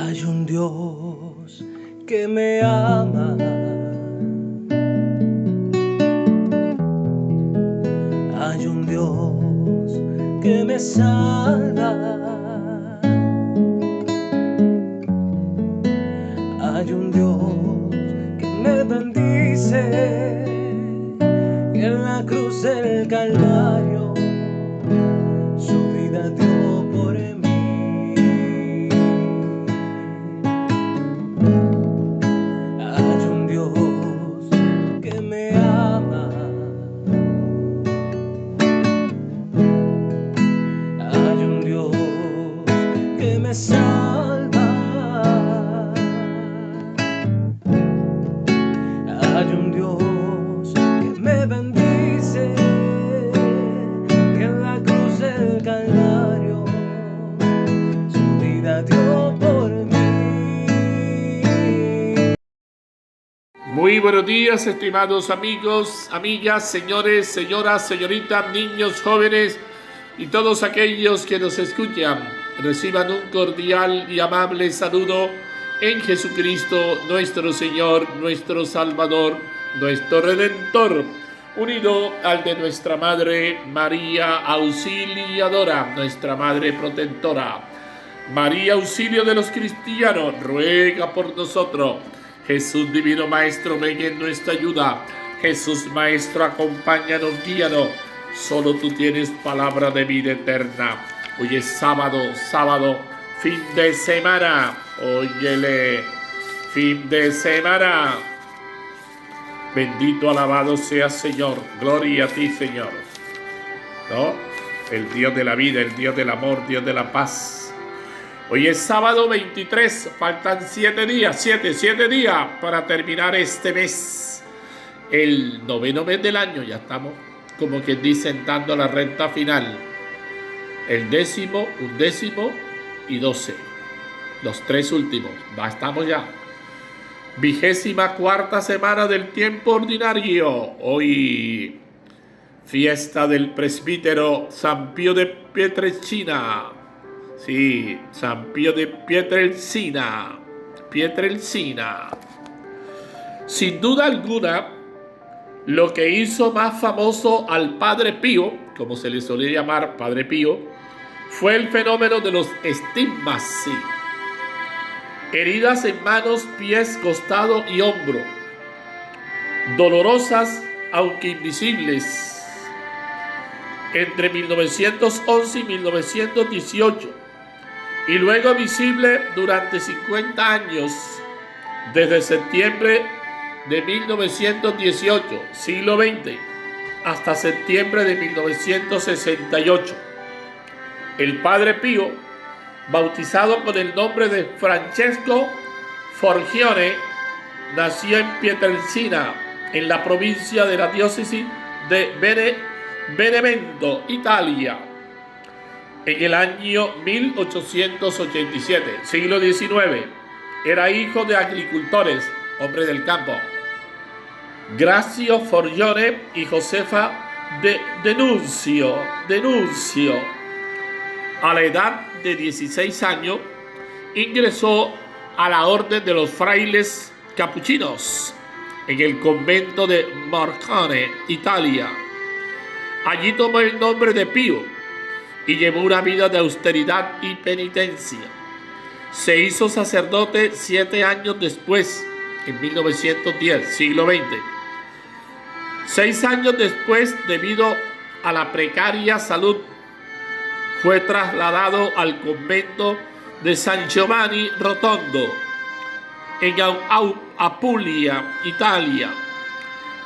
Hay un Dios que me ama, hay un Dios que me salva, hay un Dios que me bendice, y en la cruz del Calvario su vida dio por mí. Hay un Dios que me ama, hay un Dios que me salva, hay un Dios que me bendice, que en la cruz del Calvario su vida dio por mí. Muy buenos días, estimados amigos, amigas, señores, señoras, señoritas, niños, jóvenes y todos aquellos que nos escuchan. Reciban un cordial y amable saludo en Jesucristo, nuestro Señor, nuestro Salvador, nuestro Redentor, unido al de nuestra Madre María Auxiliadora, nuestra Madre Protectora. María, auxilio de los cristianos, ruega por nosotros. Jesús divino Maestro, ven en nuestra ayuda. Jesús Maestro, acompáñanos, guíanos. Solo tú tienes palabra de vida eterna. Hoy es sábado, fin de semana. Óyele, fin de semana. Bendito, alabado sea Señor. Gloria a ti, Señor. ¿No? El Dios de la vida, el Dios del amor, Dios de la paz. Hoy es sábado 23, faltan 7 días para terminar este mes, el 9º mes del año. Ya estamos, como quien dice, entrando a la recta final. El 10º, 11º y 12, los 3 últimos, estamos ya. 24ª semana del tiempo ordinario. Hoy, fiesta del presbítero San Pío de Pietrelcina. Sí, San Pío de Pietrelcina. Sin duda alguna, lo que hizo más famoso al Padre Pío, como se le solía llamar Padre Pío, fue el fenómeno de los estigmas, sí. Heridas en manos, pies, costado y hombro, dolorosas aunque invisibles, entre 1911 y 1918. Y luego visible durante 50 años, desde septiembre de 1918, siglo XX, hasta septiembre de 1968. El Padre Pío, bautizado con el nombre de Francesco Forgione, nació en Pietrelcina, en la provincia de la diócesis de Benevento, Italia, en el año 1887, siglo XIX. Era hijo de agricultores, hombre del campo, Grazio Forgione y Josefa de Denuncio. A la edad de 16 años, ingresó a la orden de los frailes capuchinos en el convento de Morcone, Italia. Allí tomó el nombre de Pío y llevó una vida de austeridad y penitencia. Se hizo sacerdote 7 años después, en 1910, siglo XX. 6 años después, debido a la precaria salud, fue trasladado al convento de San Giovanni Rotondo, en Apulia, Italia.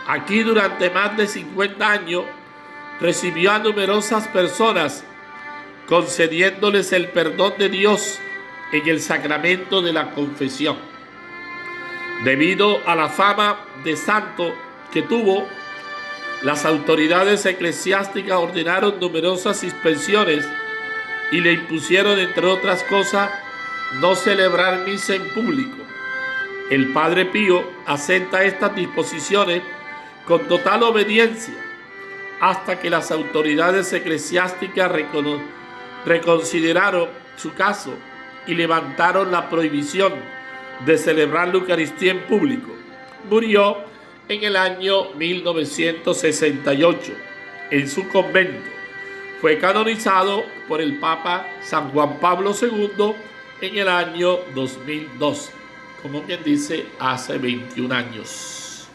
Aquí, durante más de 50 años, recibió a numerosas personas, concediéndoles el perdón de Dios en el sacramento de la confesión. Debido a la fama de santo que tuvo, las autoridades eclesiásticas ordenaron numerosas inspecciones y le impusieron, entre otras cosas, no celebrar misa en público. El Padre Pío acepta estas disposiciones con total obediencia, hasta que las autoridades eclesiásticas reconsideraron su caso y levantaron la prohibición de celebrar la Eucaristía en público. Murió en el año 1968 en su convento. Fue canonizado por el Papa San Juan Pablo II en el año 2002, como quien dice, hace 21 años.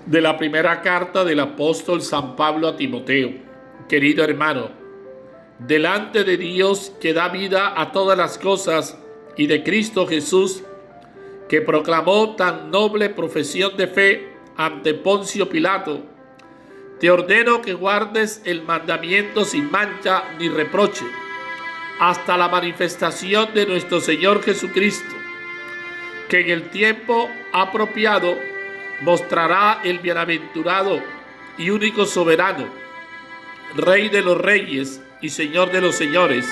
De la primera carta del apóstol San Pablo a Timoteo. Querido hermano, delante de Dios que da vida a todas las cosas y de Cristo Jesús, que proclamó tan noble profesión de fe ante Poncio Pilato, te ordeno que guardes el mandamiento sin mancha ni reproche, hasta la manifestación de nuestro Señor Jesucristo, que en el tiempo apropiado mostrará el bienaventurado y único soberano, Rey de los reyes y Señor de los señores,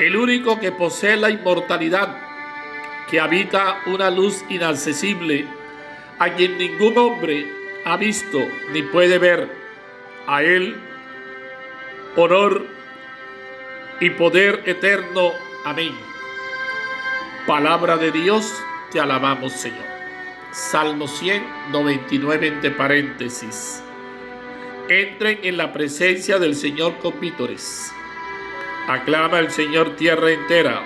el único que posee la inmortalidad, que habita una luz inaccesible, a quien ningún hombre ha visto ni puede ver. A él honor y poder eterno. Amén. Palabra de Dios, te alabamos, Señor. Salmo 199, entre paréntesis. Entren en la presencia del Señor con vítores. Aclama al Señor tierra entera.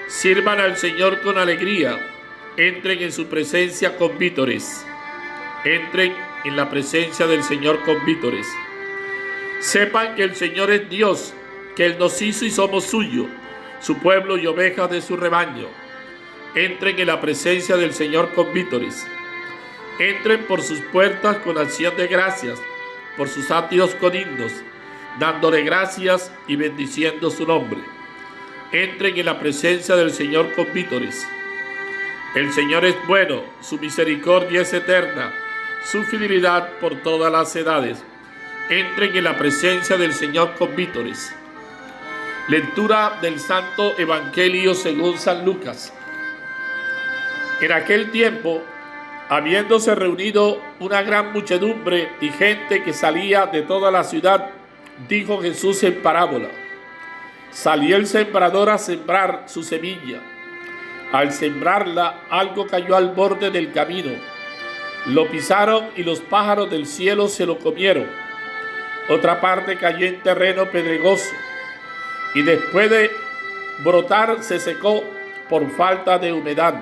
Sirvan al Señor con alegría. Entren en su presencia con vítores. Entren en la presencia del Señor con vítores. Sepan que el Señor es Dios, que Él nos hizo y somos suyo, su pueblo y ovejas de su rebaño. Entren en la presencia del Señor con vítores. Entren por sus puertas con acción de gracias, por sus atrios con himnos, dándole gracias y bendiciendo su nombre. Entren en la presencia del Señor con vítores. El Señor es bueno, su misericordia es eterna, su fidelidad por todas las edades. Entren en la presencia del Señor con vítores. Lectura del Santo Evangelio según San Lucas. En aquel tiempo, habiéndose reunido una gran muchedumbre y gente que salía de toda la ciudad, dijo Jesús en parábola: salió el sembrador a sembrar su semilla. Al sembrarla, algo cayó al borde del camino. Lo pisaron y los pájaros del cielo se lo comieron. Otra parte cayó en terreno pedregoso y después de brotar se secó por falta de humedad.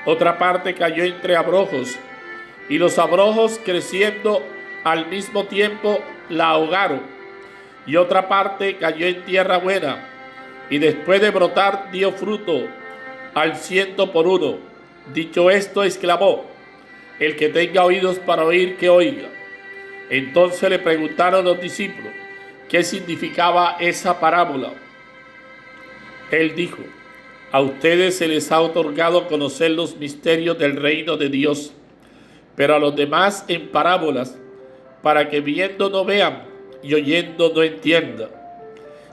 Otra parte cayó entre abrojos y los abrojos, creciendo al mismo tiempo, la ahogaron. Y otra parte cayó en tierra buena y después de brotar dio fruto al 100 por 1. Dicho esto, exclamó: el que tenga oídos para oír, que oiga. Entonces le preguntaron los discípulos qué significaba esa parábola. Él dijo: a ustedes se les ha otorgado conocer los misterios del reino de Dios, pero a los demás en parábolas, para que viendo no vean y oyendo no entiendan.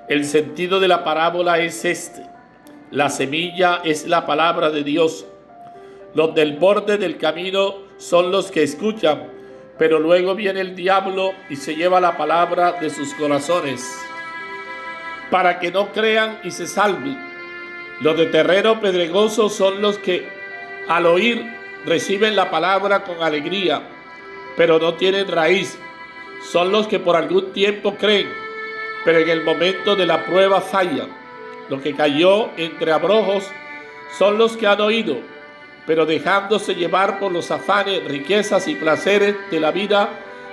El sentido de la parábola es este: la semilla es la palabra de Dios. Los del borde del camino son los que escuchan, pero luego viene el diablo y se lleva la palabra de sus corazones, para que no crean y se salven. Los de terreno pedregoso son los que al oír reciben la palabra con alegría, pero no tienen raíz. Son los que por algún tiempo creen, pero en el momento de la prueba fallan. Lo que cayó entre abrojos son los que han oído, pero dejándose llevar por los afanes, riquezas y placeres de la vida,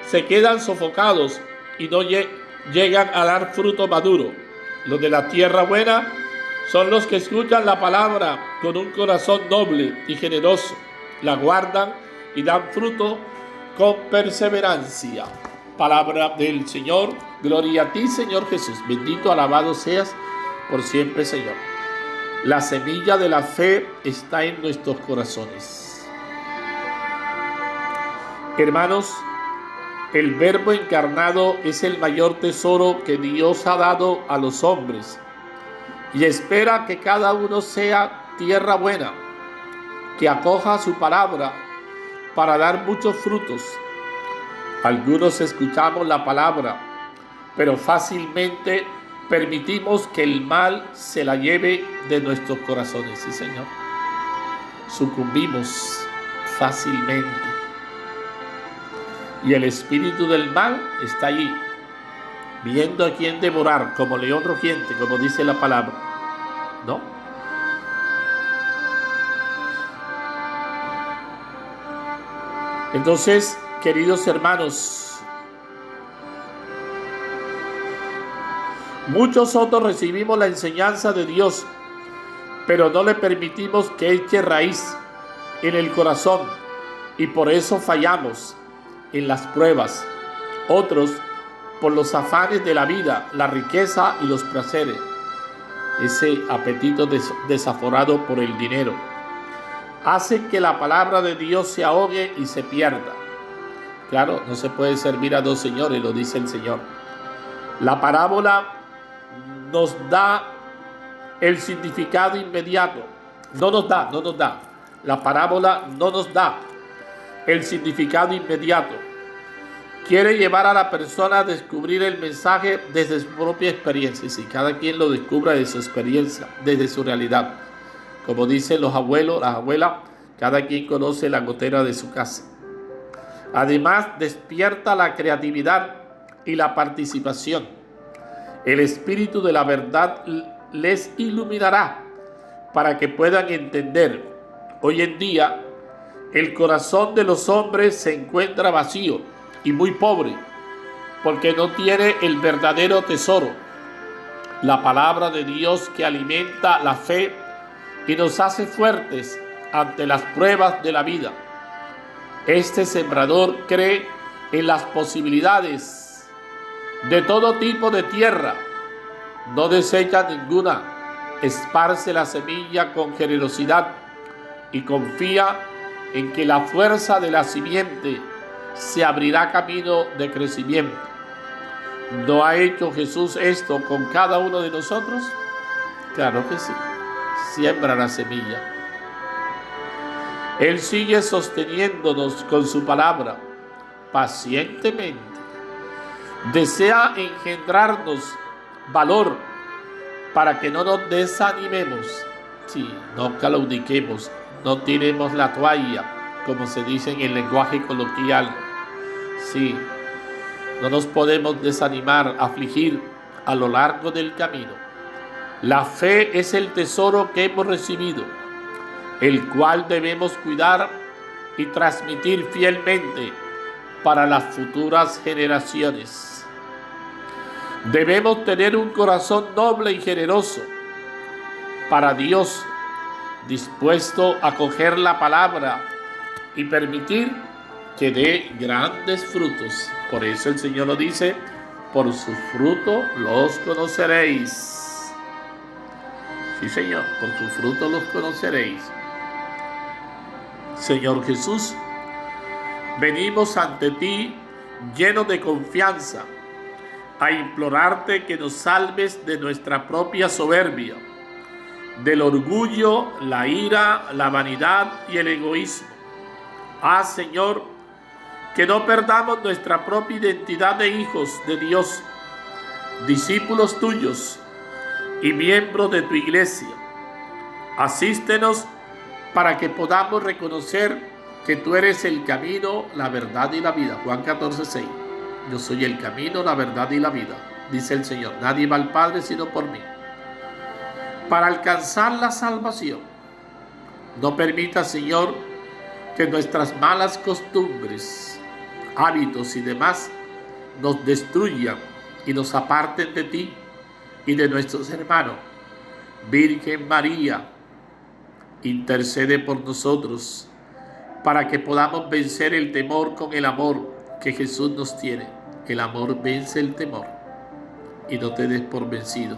se quedan sofocados y no llegan a dar fruto maduro. Los de la tierra buena son los que escuchan la palabra con un corazón noble y generoso, la guardan y dan fruto con perseverancia. Palabra del Señor. Gloria a ti, Señor Jesús. Bendito, alabado seas por siempre, Señor. La semilla de la fe está en nuestros corazones. Hermanos, el Verbo encarnado es el mayor tesoro que Dios ha dado a los hombres y espera que cada uno sea tierra buena, que acoja su palabra para dar muchos frutos. Algunos escuchamos la palabra, pero fácilmente permitimos que el mal se la lleve de nuestros corazones. Sí, Señor. Sucumbimos fácilmente. Y el espíritu del mal está allí, viendo a quién devorar, como león rugiente, como dice la palabra, ¿no? Entonces, queridos hermanos, muchos otros recibimos la enseñanza de Dios, pero no le permitimos que eche raíz en el corazón y por eso fallamos en las pruebas. Otros, por los afanes de la vida, la riqueza y los placeres, ese apetito desaforado por el dinero, hace que la palabra de Dios se ahogue y se pierda. Claro, no se puede servir a dos señores, lo dice el Señor. La parábola nos da el significado inmediato. No nos da. La parábola no nos da el significado inmediato. Quiere llevar a la persona a descubrir el mensaje desde su propia experiencia. Y si cada quien lo descubra desde su experiencia, desde su realidad. Como dicen los abuelos, las abuelas, cada quien conoce la gotera de su casa. Además, despierta la creatividad y la participación. El espíritu de la verdad les iluminará para que puedan entender. Hoy en día, el corazón de los hombres se encuentra vacío y muy pobre, porque no tiene el verdadero tesoro, la palabra de Dios que alimenta la fe y nos hace fuertes ante las pruebas de la vida. Este sembrador cree en las posibilidades de todo tipo de tierra, no desecha ninguna, esparce la semilla con generosidad y confía en que la fuerza de la simiente se abrirá camino de crecimiento. ¿No ha hecho Jesús esto con cada uno de nosotros? Claro que sí. Siembra la semilla. Él sigue sosteniéndonos con su palabra pacientemente. Desea engendrarnos valor para que no nos desanimemos. Sí, no claudiquemos, no tiremos la toalla, como se dice en el lenguaje coloquial. Sí, no nos podemos desanimar, afligir a lo largo del camino. La fe es el tesoro que hemos recibido, el cual debemos cuidar y transmitir fielmente para las futuras generaciones. Debemos tener un corazón noble y generoso para Dios, dispuesto a acoger la palabra y permitir que dé grandes frutos. Por eso el Señor lo dice: por su fruto los conoceréis. Sí, Señor, por su fruto los conoceréis. Señor Jesús, venimos ante ti llenos de confianza a implorarte que nos salves de nuestra propia soberbia, del orgullo, la ira, la vanidad y el egoísmo. Haz, Señor, que no perdamos nuestra propia identidad de hijos de Dios, discípulos tuyos y miembros de tu iglesia. Asístenos para que podamos reconocer que tú eres el camino, la verdad y la vida. Juan 14:6. Yo soy el camino, la verdad y la vida, dice el Señor. Nadie va al Padre sino por mí. Para alcanzar la salvación, no permita, Señor, que nuestras malas costumbres, hábitos y demás nos destruyan y nos aparten de ti y de nuestros hermanos. Virgen María, intercede por nosotros para que podamos vencer el temor con el amor que Jesús nos tiene. El amor vence el temor. Y no te des por vencido.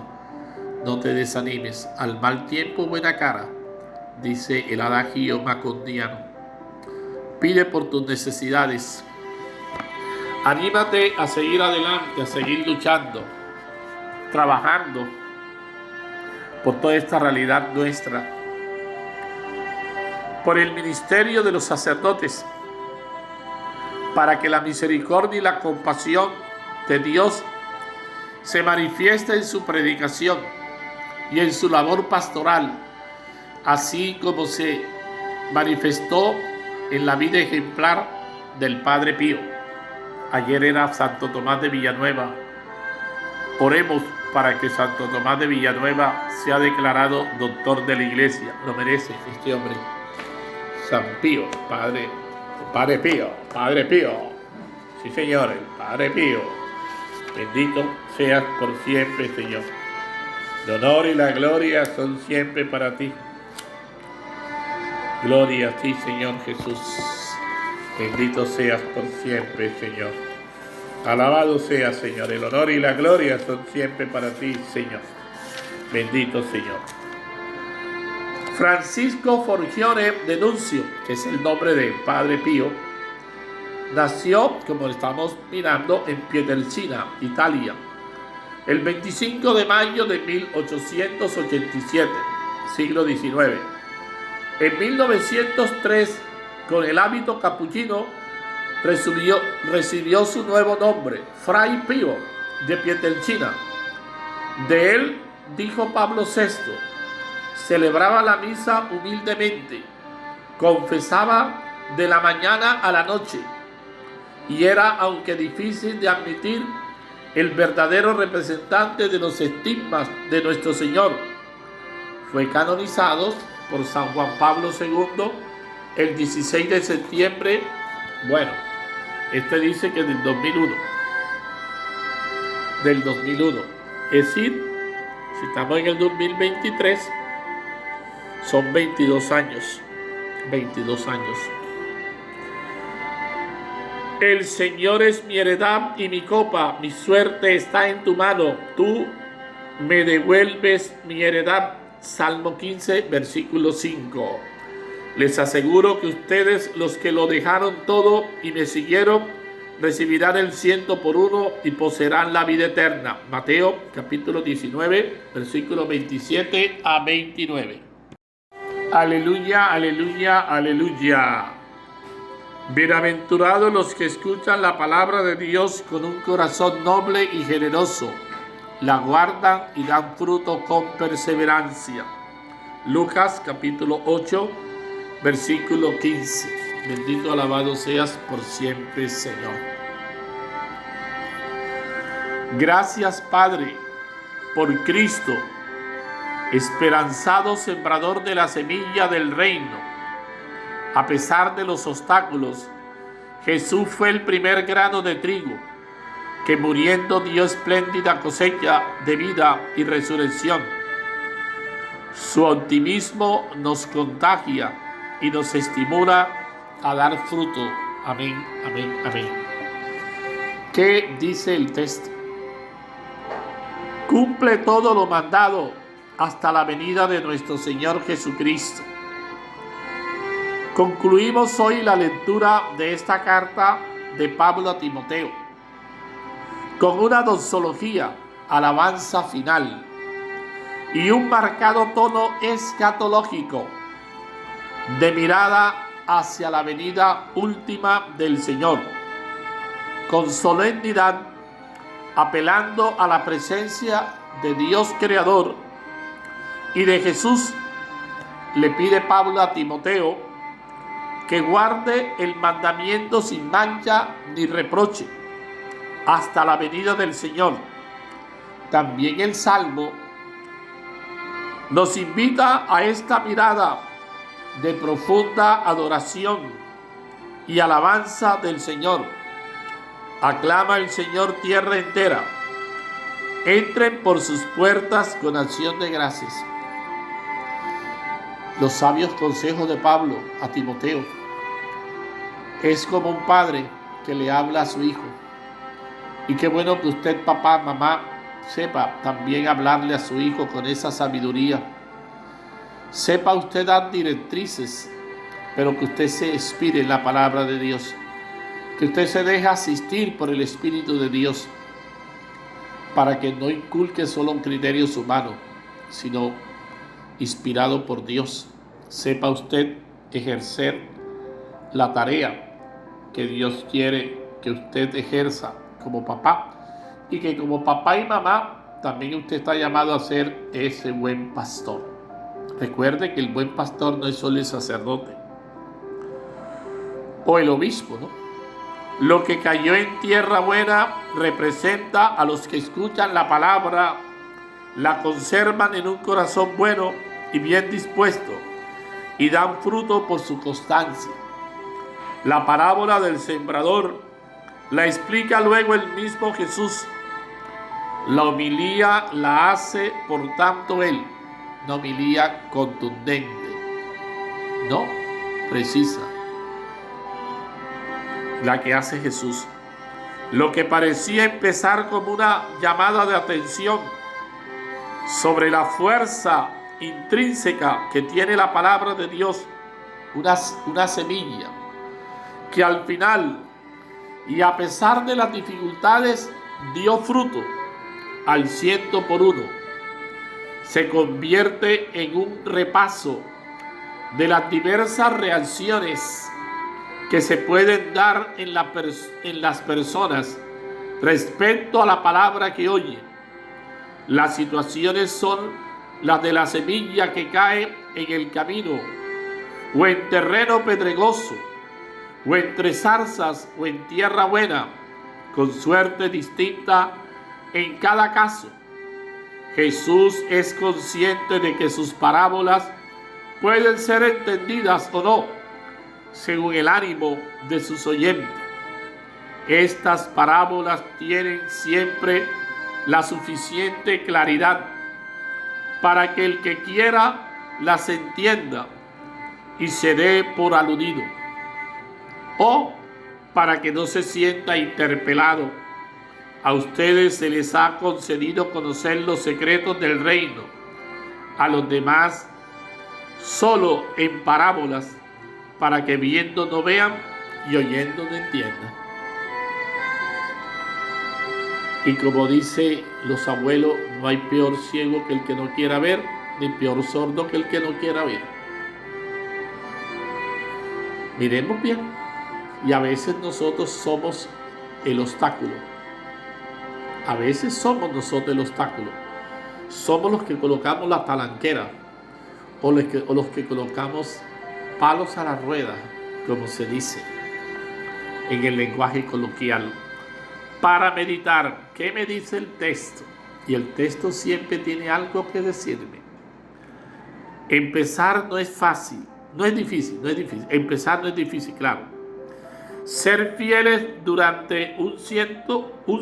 No te desanimes. Al mal tiempo, buena cara, dice el adagio macondiano. Pide por tus necesidades. Anímate a seguir adelante, a seguir luchando, trabajando por toda esta realidad nuestra, por el ministerio de los sacerdotes, para que la misericordia y la compasión de Dios se manifiesta en su predicación y en su labor pastoral, así como se manifestó en la vida ejemplar del Padre Pío. Ayer era Santo Tomás de Villanueva. Oremos para que Santo Tomás de Villanueva sea declarado doctor de la Iglesia. Lo merece este hombre. San Pío, Padre Pío. Sí, Señor, el Padre Pío. Bendito seas por siempre, Señor. El honor y la gloria son siempre para ti. Gloria a ti, Señor Jesús. Bendito seas por siempre, Señor. Alabado sea, Señor. El honor y la gloria son siempre para ti, Señor. Bendito Señor. Francisco Forgione de Nuncio, que es el nombre del Padre Pío, nació, como estamos mirando, en Pietrelcina, Italia, el 25 de mayo de 1887, siglo XIX. En 1903, con el hábito capuchino, recibió su nuevo nombre, Fray Pío de Pietrelcina. De él, dijo Pablo VI, celebraba la misa humildemente, confesaba de la mañana a la noche, y era, aunque difícil de admitir, el verdadero representante de los estigmas de nuestro Señor. Fue canonizado por San Juan Pablo II el 16 de septiembre, dice que del 2001. Es decir, si estamos en el 2023, son 22 años. 22 años. El Señor es mi heredad y mi copa, mi suerte está en tu mano, tú me devuelves mi heredad. Salmo 15, versículo 5. Les aseguro que ustedes, los que lo dejaron todo y me siguieron, recibirán el 100 por 1 y poseerán la vida eterna. Mateo capítulo 19, versículos 27 a 29. Aleluya, aleluya, aleluya. Bienaventurados los que escuchan la palabra de Dios con un corazón noble y generoso, la guardan y dan fruto con perseverancia. Lucas capítulo 8, versículo 15. Bendito, alabado seas por siempre, Señor. Gracias, Padre, por Cristo, esperanzado sembrador de la semilla del reino. A pesar de los obstáculos, Jesús fue el primer grano de trigo que muriendo dio espléndida cosecha de vida y resurrección. Su optimismo nos contagia y nos estimula a dar fruto. Amén, amén, amén. ¿Qué dice el texto? Cumple todo lo mandado hasta la venida de nuestro Señor Jesucristo. Concluimos hoy la lectura de esta carta de Pablo a Timoteo con una doxología, alabanza final y un marcado tono escatológico de mirada hacia la venida última del Señor, con solemnidad apelando a la presencia de Dios Creador y de Jesús. Le pide Pablo a Timoteo que guarde el mandamiento sin mancha ni reproche hasta la venida del Señor. También el Salmo nos invita a esta mirada de profunda adoración y alabanza del Señor. Aclama el Señor tierra entera. Entren por sus puertas con acción de gracias. Los sabios consejos de Pablo a Timoteo. Es como un padre que le habla a su hijo. Y qué bueno que usted, papá, mamá, sepa también hablarle a su hijo con esa sabiduría. Sepa usted dar directrices, pero que usted se inspire en la palabra de Dios. Que usted se deje asistir por el Espíritu de Dios, para que no inculque solo un criterio humano, sino inspirado por Dios. Sepa usted ejercer la tarea que Dios quiere que usted ejerza como papá y que como papá y mamá también usted está llamado a ser ese buen pastor. Recuerde que el buen pastor no es solo el sacerdote o el obispo, ¿no? Lo que cayó en tierra buena representa a los que escuchan la palabra, la conservan en un corazón bueno y bien dispuesto y dan fruto por su constancia. La parábola del sembrador la explica luego el mismo Jesús. La homilía la hace, por tanto, él. Una homilía contundente, no precisa, la que hace Jesús. Lo que parecía empezar como una llamada de atención sobre la fuerza intrínseca que tiene la palabra de Dios, una semilla que al final, y a pesar de las dificultades, dio fruto al 100%. Se convierte en un repaso de las diversas reacciones que se pueden dar en las personas respecto a la palabra que oyen. Las situaciones son las de la semilla que cae en el camino, o en terreno pedregoso, o entre zarzas, o en tierra buena, con suerte distinta en cada caso. Jesús es consciente de que sus parábolas pueden ser entendidas o no, según el ánimo de sus oyentes. Estas parábolas tienen siempre la suficiente claridad para que el que quiera las entienda y se dé por aludido, o para que no se sienta interpelado. A ustedes se les ha concedido conocer los secretos del reino, a los demás solo en parábolas, para que viendo no vean y oyendo no entiendan. Y como dicen los abuelos, no hay peor ciego que el que no quiera ver, ni peor sordo que el que no quiera oír. Miremos bien, y a veces nosotros somos el obstáculo. A veces somos nosotros el obstáculo. Somos los que colocamos la talanquera, o los que colocamos palos a la rueda, como se dice en el lenguaje coloquial, para meditar qué me dice el texto. Y el texto siempre tiene algo que decirme. Empezar no es fácil, no es difícil. Empezar no es difícil, claro. Ser fieles durante un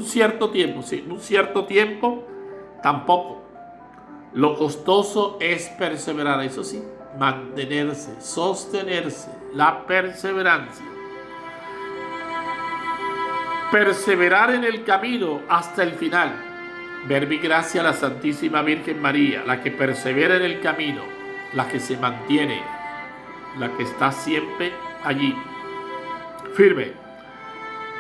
cierto tiempo, tampoco. Lo costoso es perseverar, eso sí, mantenerse, sostenerse, la perseverancia. Perseverar en el camino hasta el final. Verbo y gracia a la Santísima Virgen María, la que persevera en el camino, la que se mantiene, la que está siempre allí, firme.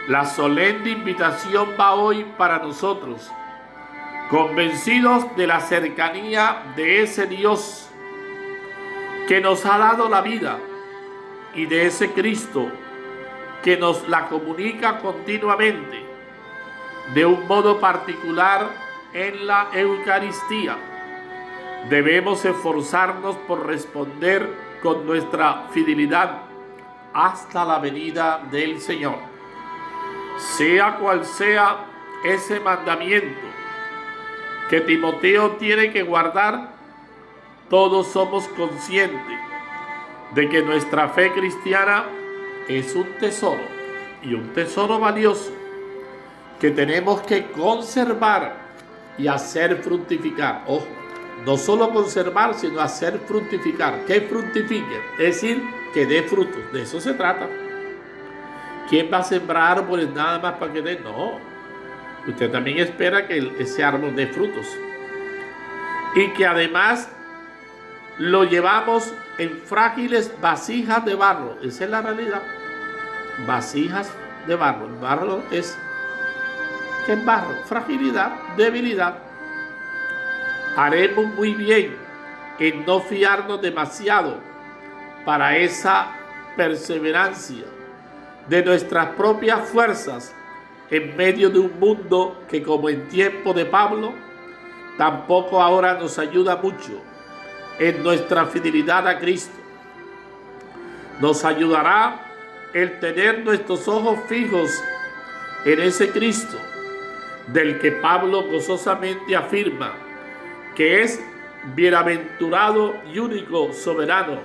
La solemne invitación va hoy para nosotros, convencidos de la cercanía de ese Dios que nos ha dado la vida y de ese Cristo que nos la comunica continuamente, de un modo particular en la Eucaristía. Debemos esforzarnos por responder con nuestra fidelidad hasta la venida del Señor. Sea cual sea ese mandamiento que Timoteo tiene que guardar, todos somos conscientes de que nuestra fe cristiana es un tesoro, y un tesoro valioso que tenemos que conservar y hacer fructificar. Ojo, no solo conservar, sino hacer fructificar. Que fructifique, es decir, que dé frutos. De eso se trata. ¿Quién va a sembrar árboles nada más para que dé? No. Usted también espera que ese árbol dé frutos. Y que además lo llevamos en frágiles vasijas de barro. Esa es la realidad. Vasijas de barro. El barro es... ¿qué es barro? Fragilidad, debilidad. Haremos muy bien en no fiarnos demasiado para esa perseverancia de nuestras propias fuerzas en medio de un mundo que, como en tiempo de Pablo, tampoco ahora nos ayuda mucho en nuestra fidelidad a Cristo. Nos ayudará el tener nuestros ojos fijos en ese Cristo, del que Pablo gozosamente afirma que es bienaventurado y único soberano,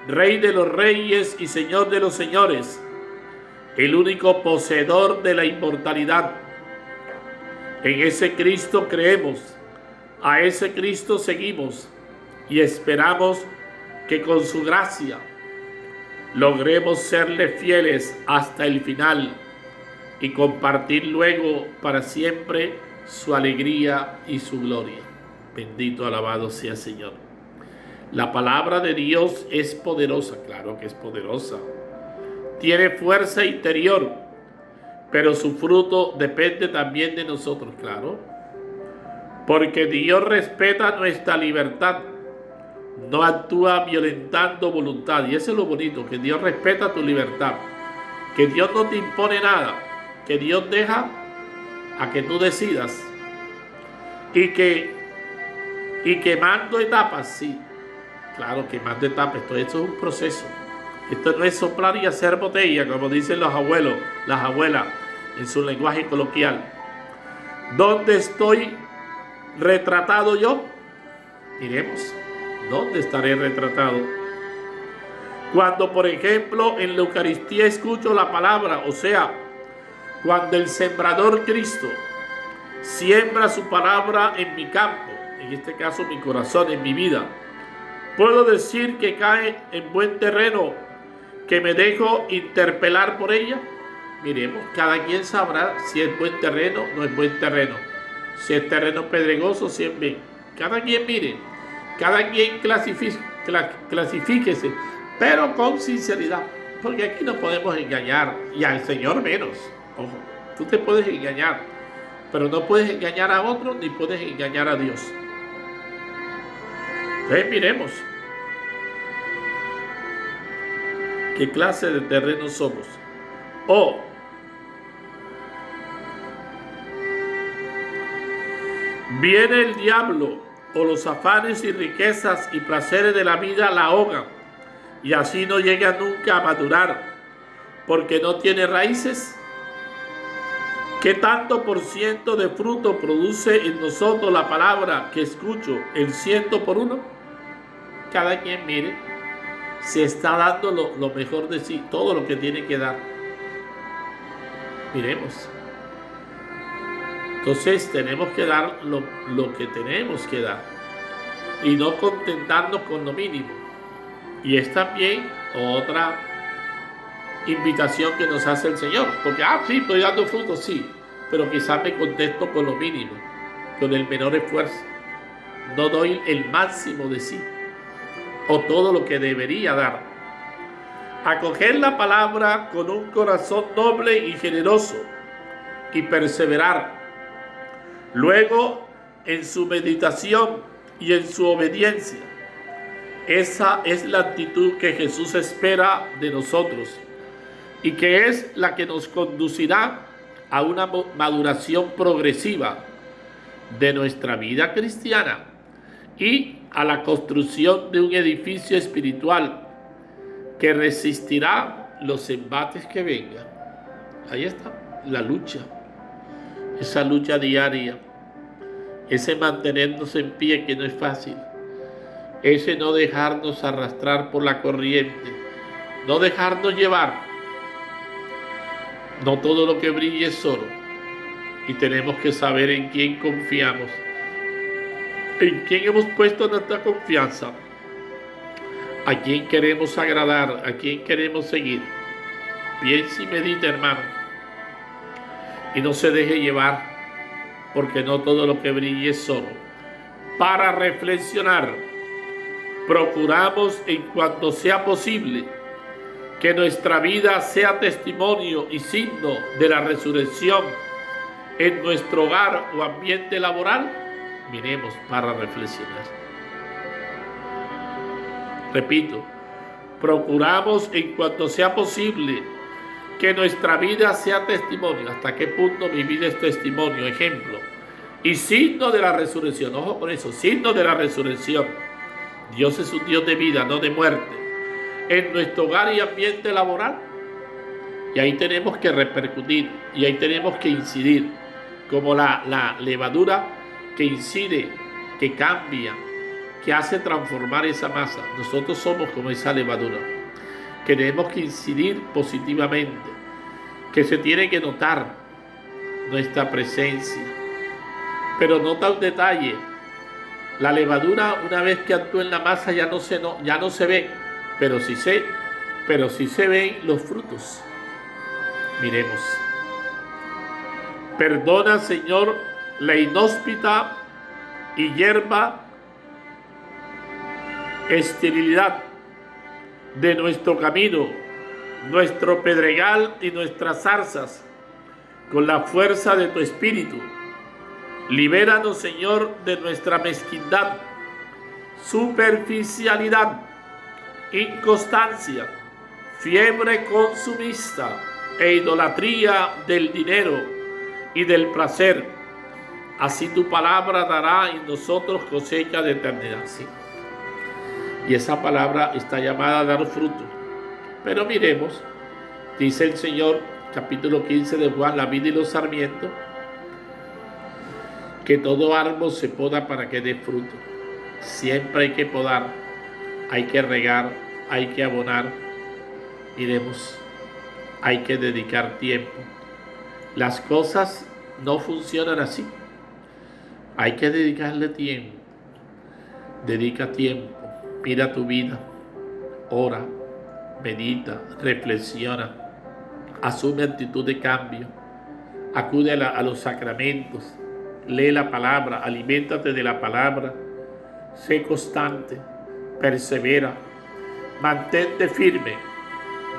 Rey de los reyes y Señor de los señores, el único poseedor de la inmortalidad. En ese Cristo creemos, a ese Cristo seguimos y esperamos que con su gracia logremos serle fieles hasta el final y compartir luego para siempre su alegría y su gloria. Bendito, alabado sea el Señor. La palabra de Dios es poderosa, claro que es poderosa. Tiene fuerza interior, pero su fruto depende también de nosotros, claro. Porque Dios respeta nuestra libertad, no actúa violentando voluntad. Y eso es lo bonito, que Dios respeta tu libertad, que Dios no te impone nada, que Dios deja a que tú decidas. Y quemando etapas, sí, claro, quemando etapas. Esto es un proceso. Esto no es soplar y hacer botella, como dicen los abuelos, las abuelas, en su lenguaje coloquial. ¿Dónde estoy retratado yo? Miremos, ¿dónde estaré retratado? Cuando, por ejemplo, en la Eucaristía escucho la palabra, o sea, cuando el sembrador Cristo siembra su palabra en mi campo, en este caso mi corazón, en mi vida, puedo decir que cae en buen terreno, que me dejo interpelar por ella. Miremos, cada quien sabrá si es buen terreno o no es buen terreno, si es terreno pedregoso, si es bien. Cada quien mire, cada quien clasifíquese, pero con sinceridad, porque aquí no podemos engañar, y al Señor menos. Ojo, tú te puedes engañar, pero no puedes engañar a otro ni puedes engañar a Dios. Entonces miremos qué clase de terreno somos. O viene el diablo, o los afanes y riquezas y placeres de la vida la ahogan, y así no llega nunca a madurar, porque no tiene raíces. ¿Qué tanto por ciento de fruto produce en nosotros la palabra que escucho, el 100%? Cada quien mire, se está dando lo mejor de sí, todo lo que tiene que dar. Miremos. Entonces tenemos que dar lo que tenemos que dar y no contentarnos con lo mínimo. Y es también otra invitación que nos hace el Señor, porque sí, estoy dando frutos, sí, pero quizás me contento con lo mínimo, con el menor esfuerzo, no doy el máximo de sí o todo lo que debería dar. Acoger la palabra con un corazón noble y generoso y perseverar luego en su meditación y en su obediencia. Esa es la actitud que Jesús espera de nosotros y que es la que nos conducirá a una maduración progresiva de nuestra vida cristiana y a la construcción de un edificio espiritual que resistirá los embates que vengan. Ahí está la lucha, esa lucha diaria, ese mantenernos en pie que no es fácil, ese no dejarnos arrastrar por la corriente, no dejarnos llevar. No todo lo que brille es oro, y tenemos que saber en quién confiamos, en quién hemos puesto nuestra confianza, a quién queremos agradar, a quién queremos seguir. Piense y medite, hermano, y no se deje llevar, porque no todo lo que brille es oro. Para reflexionar, procuramos en cuanto sea posible que nuestra vida sea testimonio y signo de la resurrección en nuestro hogar o ambiente laboral. Miremos para reflexionar. Repito, procuramos en cuanto sea posible Que nuestra vida sea testimonio. ¿Hasta qué punto mi vida es testimonio, ejemplo? Y signo de la resurrección. Ojo con eso, signo de la resurrección. Dios es un Dios de vida, no de muerte. En nuestro hogar y ambiente laboral. Y ahí tenemos que repercutir. Y ahí tenemos que incidir. Como la levadura que incide, que cambia, que hace transformar esa masa. Nosotros somos como esa levadura. Que tenemos que incidir positivamente, que se tiene que notar nuestra presencia. Pero nota un detalle: la levadura, una vez que actúa en la masa, ya no se ve, pero sí se ven los frutos. Miremos. Perdona, Señor, la inhóspita y hierba esterilidad de nuestro camino, nuestro pedregal y nuestras zarzas, con la fuerza de tu Espíritu. Libéranos, Señor, de nuestra mezquindad, superficialidad, inconstancia, fiebre consumista e idolatría del dinero y del placer. Así tu palabra dará en nosotros cosecha de eternidad. Sí. Y esa palabra está llamada a dar fruto. Pero miremos, dice el Señor, capítulo 15 de Juan, la vid y los sarmientos, que todo árbol se poda para que dé fruto. Siempre hay que podar, hay que regar, hay que abonar. Miremos, hay que dedicar tiempo. Las cosas no funcionan así. Hay que dedicarle tiempo. Dedica tiempo. Mira tu vida, ora, medita, reflexiona, asume actitud de cambio, acude a los sacramentos, lee la palabra, aliméntate de la palabra, sé constante, persevera, mantente firme,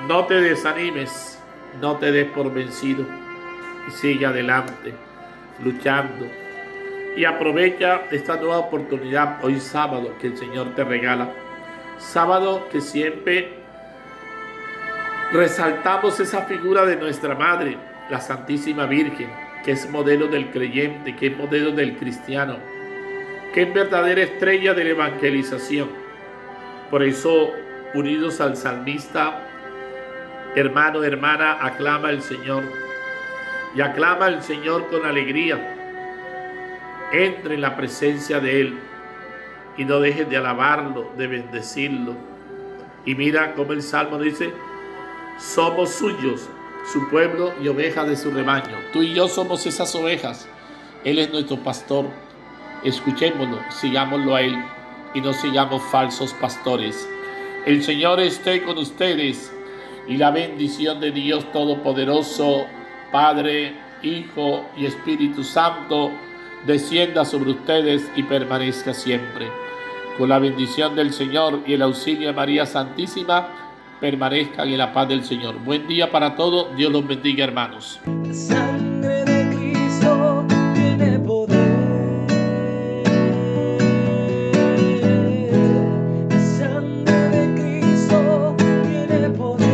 no te desanimes, no te des por vencido y sigue adelante, luchando. Y aprovecha esta nueva oportunidad hoy sábado que el Señor te regala. Sábado que siempre resaltamos esa figura de nuestra Madre, la Santísima Virgen, que es modelo del creyente, que es modelo del cristiano, que es verdadera estrella de la evangelización. Por eso, unidos al salmista, hermano, hermana, aclama al Señor. Y aclama al Señor con alegría. Entre en la presencia de Él y no dejes de alabarlo, de bendecirlo. Y mira cómo el Salmo dice: somos suyos, su pueblo y ovejas de su rebaño. Tú y yo somos esas ovejas. Él es nuestro pastor. Escuchémoslo, sigámoslo a Él y no sigamos falsos pastores. El Señor esté con ustedes y la bendición de Dios Todopoderoso, Padre, Hijo y Espíritu Santo, descienda sobre ustedes y permanezca siempre. Con la bendición del Señor y el auxilio de María Santísima, permanezcan en la paz del Señor. Buen día para todos. Dios los bendiga, hermanos. La sangre de Cristo tiene poder. La sangre de Cristo tiene poder.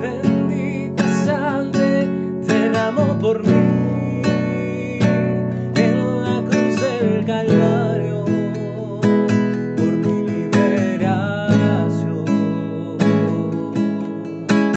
Bendita sangre derramó por mí.